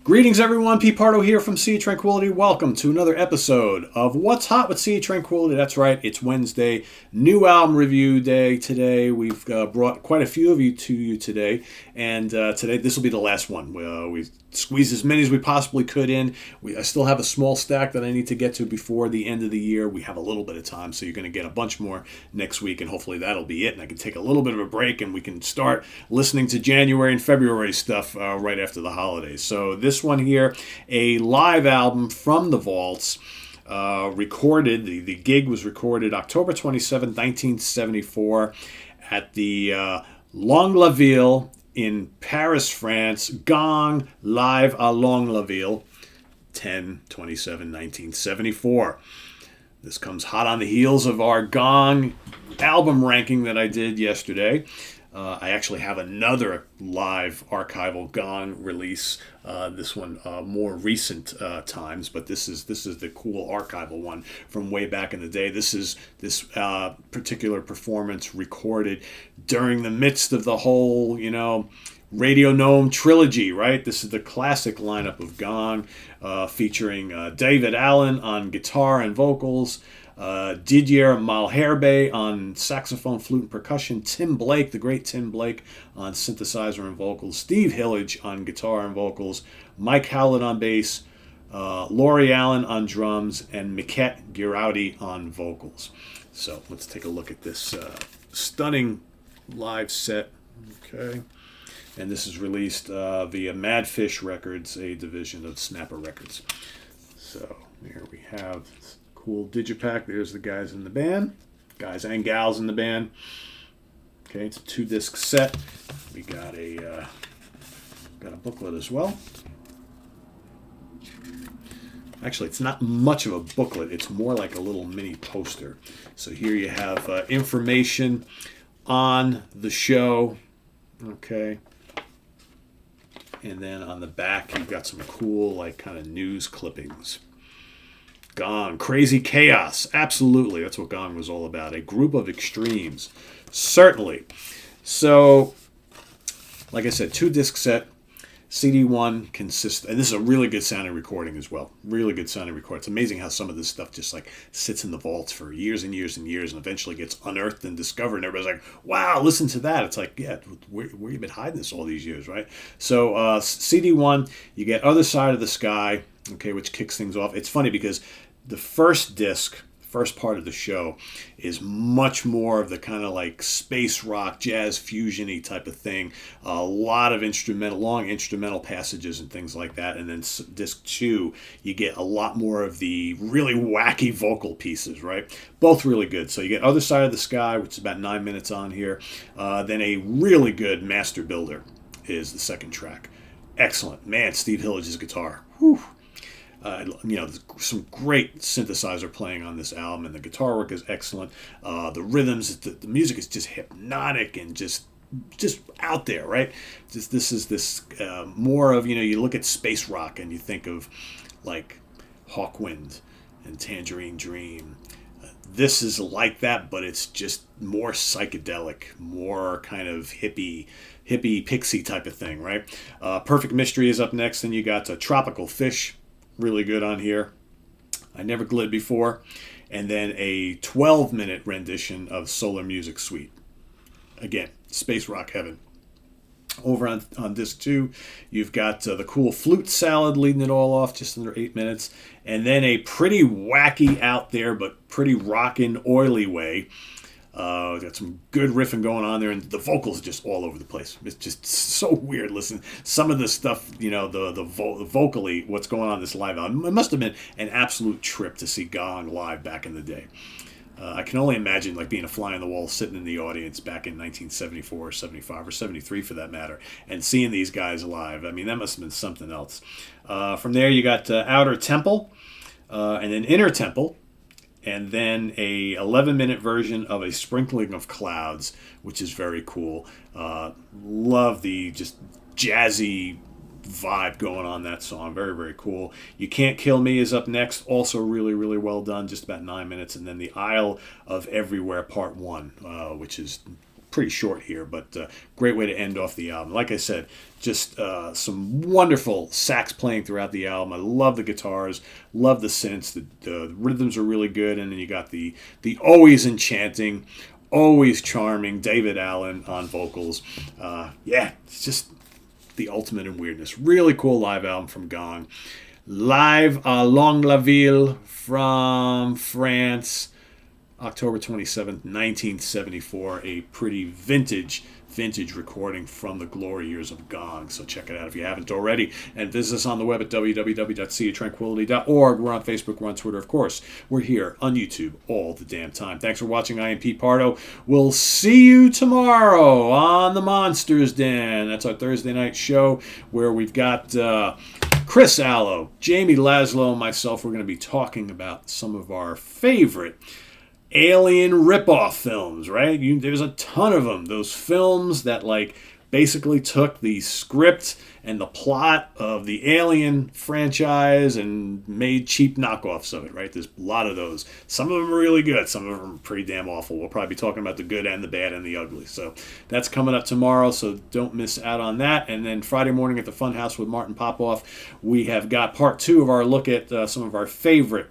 Greetings, everyone. Pete Pardo here from Sea Tranquility. Welcome to another episode of What's Hot with Sea Tranquility. That's right, it's Wednesday, new album review day today. We've brought quite a few of you to you today, and today this will be the last one. We squeezed as many as we possibly could in. I still have a small stack that I need to get to before the end of the year. We have a little bit of time, so you're going to get a bunch more next week, and hopefully that'll be it, and I can take a little bit of a break, and we can start listening to January and February stuff right after the holidays. So this one here, a live album from the vaults, recorded, the gig was recorded October 27, 1974 at the Longlaville in Paris, France. Gong, live à Longlaville, 10/27/1974. This comes hot on the heels of our Gong album ranking that I did yesterday. I actually have another live archival Gong release. This one more recent times, but this is the cool archival one from way back in the day. This particular performance recorded during the midst of the whole, Radio Gnome trilogy, right? This is the classic lineup of Gong, featuring David Allen on guitar and vocals, Didier Malherbe on saxophone, flute, and percussion, Tim Blake, the great Tim Blake, on synthesizer and vocals, Steve Hillage on guitar and vocals, Mike Howlett on bass, Laurie Allen on drums, and Miquette Giraudy on vocals. So let's take a look at this stunning live set. Okay. And this is released via Madfish Records, a division of Snapper Records. So here we have this cool digipack. There's the guys in the band, guys and gals in the band. Okay, it's a 2-disc set. We got a booklet as well. Actually, it's not much of a booklet. It's more like a little mini poster. So here you have information on the show. Okay. And then on the back, you've got some cool, kind of news clippings. Gong, crazy chaos. Absolutely, that's what Gong was all about. A group of extremes. Certainly. So, like I said, 2-disc set. CD1 consists, and this is a really good sounding recording as well. Really good sounding recording. It's amazing how some of this stuff just sits in the vaults for years and years and years, and eventually gets unearthed and discovered. And everybody's like, "Wow, listen to that!" It's like, yeah, where you been hiding this all these years, right? So CD1, you get Other Side of the Sky, okay, which kicks things off. It's funny because the first disc, first part of the show, is much more of the kind of space rock, jazz fusion-y type of thing. A lot of long instrumental passages and things like that. And then disc 2, you get a lot more of the really wacky vocal pieces, right? Both really good. So you get Other Side of the Sky, which is about 9 minutes on here. Then a really good Master Builder is the second track. Excellent. Man, Steve Hillage's guitar. Whew. Some great synthesizer playing on this album, and the guitar work is excellent. The rhythms, the music is just hypnotic and just out there, right? This is more of, you look at space rock and you think of Hawkwind and Tangerine Dream. This is like that, but it's just more psychedelic, more kind of hippie pixie type of thing, right? Perfect Mystery is up next, and you got Tropical Fish. Really good on here. I Never Glid Before. And then a 12-minute rendition of Solar Music Suite. Again, space rock heaven. Over on disc 2, you've got the cool Flute Salad leading it all off, just under 8 minutes. And then a pretty wacky out there, but pretty rockin', oily way. Got some good riffing going on there, and the vocals are just all over the place. It's just so weird. Listen, some of the stuff, the vocally, what's going on in this live album, it must have been an absolute trip to see Gong live back in the day. I can only imagine being a fly on the wall, sitting in the audience back in 1974 or 75 or 73 for that matter, and seeing these guys live. I mean, that must have been something else. From there, you got Outer Temple, and then Inner Temple, and then a 11-minute version of A Sprinkling of Clouds, which is very cool. Love the just jazzy vibe going on that song. Very, very cool. You Can't Kill Me is up next. Also really, really well done. Just about 9 minutes. And then The Isle of Everywhere Part 1, which is pretty short here, but great way to end off the album. Like I said, just some wonderful sax playing throughout the album. I love the guitars, love the synths. The rhythms are really good, and then you got the always enchanting, always charming David Allen on vocals. Yeah, it's just the ultimate in weirdness. Really cool live album from Gong. Live à Longlaville from France, October 27th, 1974. A pretty vintage recording from the glory years of Gong. So check it out if you haven't already. And visit us on the web at www.seaoftranquility.org. We're on Facebook, we're on Twitter, of course. We're here on YouTube all the damn time. Thanks for watching. I am Pete Pardo. We'll see you tomorrow on The Monsters Den. That's our Thursday night show where we've got Chris Allo, Jamie Laszlo, and myself. We're going to be talking about some of our favorite alien ripoff films, right? There's a ton of them. Those films that basically took the script and the plot of the Alien franchise and made cheap knockoffs of it, right? There's a lot of those. Some of them are really good. Some of them are pretty damn awful. We'll probably be talking about the good and the bad and the ugly. So that's coming up tomorrow, so don't miss out on that. And then Friday morning at the Funhouse with Martin Popoff, we have got part 2 of our look at some of our favorite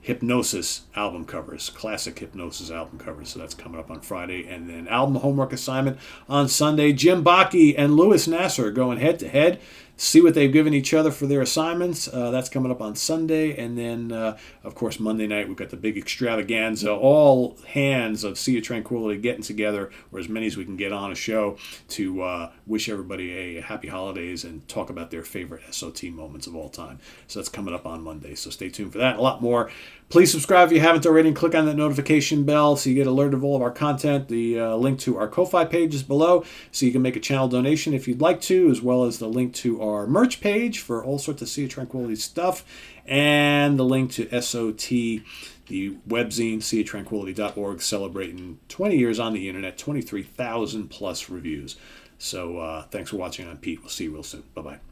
Hypnosis album covers, classic Hypnosis album covers. So that's coming up on Friday. And then album homework assignment on Sunday. Jim Bakke and Louis Nasser are going head to head. See what they've given each other for their assignments. That's coming up on Sunday. And then, of course, Monday night, we've got the big extravaganza. All hands of Sea of Tranquility getting together, or as many as we can get on a show, to wish everybody a happy holidays and talk about their favorite SOT moments of all time. So that's coming up on Monday. So stay tuned for that. A lot more. Please subscribe if you haven't already and click on that notification bell so you get alerted of all of our content. The link to our Ko-Fi page is below so you can make a channel donation if you'd like to, as well as the link to our merch page for all sorts of Sea of Tranquility stuff, and the link to SOT, the webzine, seaoftranquility.org, celebrating 20 years on the internet, 23,000 plus reviews. So thanks for watching. I'm Pete. We'll see you real soon. Bye-bye.